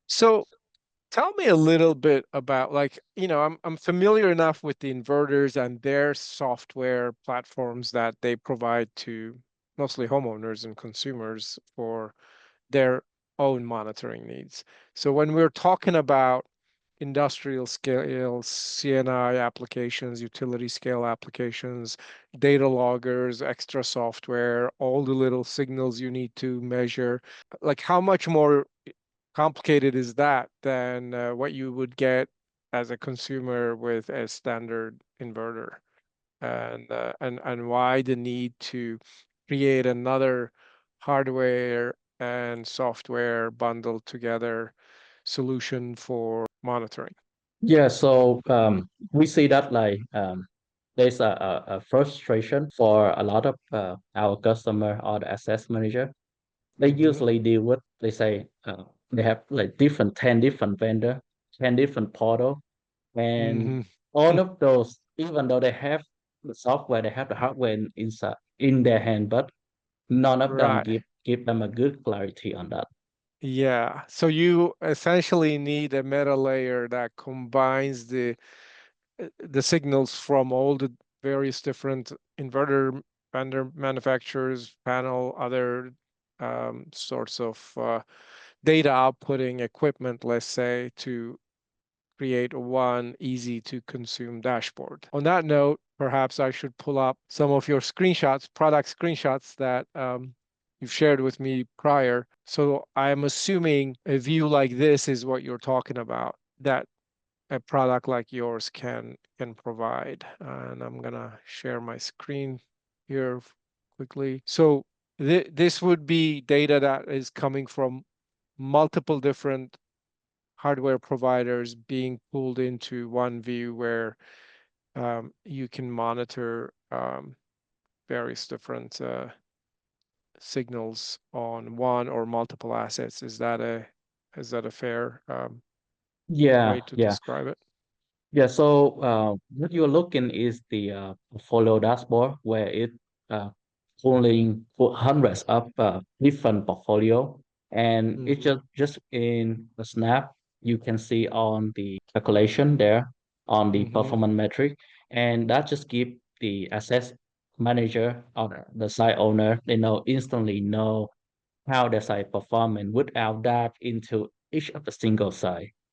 So tell me a little bit about like, I'm familiar enough with the inverters and their software platforms that they provide to mostly homeowners and consumers for their own monitoring needs. So when we're talking about industrial scale CNI applications, utility scale applications, data loggers, extra software, all the little signals you need to measure, like how much more complicated is that than what you would get as a consumer with a standard inverter? And why the need to create another hardware and software bundled together solution for monitoring? Yeah, so we see that like there's a frustration for a lot of our customer or the access manager. They Hmm. usually deal with, they say, they have like 10 different vendor, 10 different portal, and Hmm. all of those, even though they have the software, they have the hardware inside in their hand, but none of them Right. give them a good clarity on that. Yeah. So you essentially need a meta layer that combines the signals from all the various different inverter vendor manufacturers, panel, other sorts of data outputting equipment, let's say, to create one easy to consume dashboard. On that note, perhaps I should pull up some of your screenshots, product screenshots that you've shared with me prior. So I'm assuming a view like this is what you're talking about, that a product like yours can provide. And I'm gonna share my screen here quickly. So this would be data that is coming from multiple different hardware providers being pulled into one view where you can monitor various different signals on one or multiple assets. Is that a fair way Yeah, to yeah. describe it? Yeah, so what you're looking is the portfolio dashboard where it uh, pulling for hundreds of different portfolio, and it Hmm. just in a snap you can see on the calculation there on the Hmm. performance metric, and that just give the asset manager or the site owner they know instantly know how the site performing without that into each of the single site.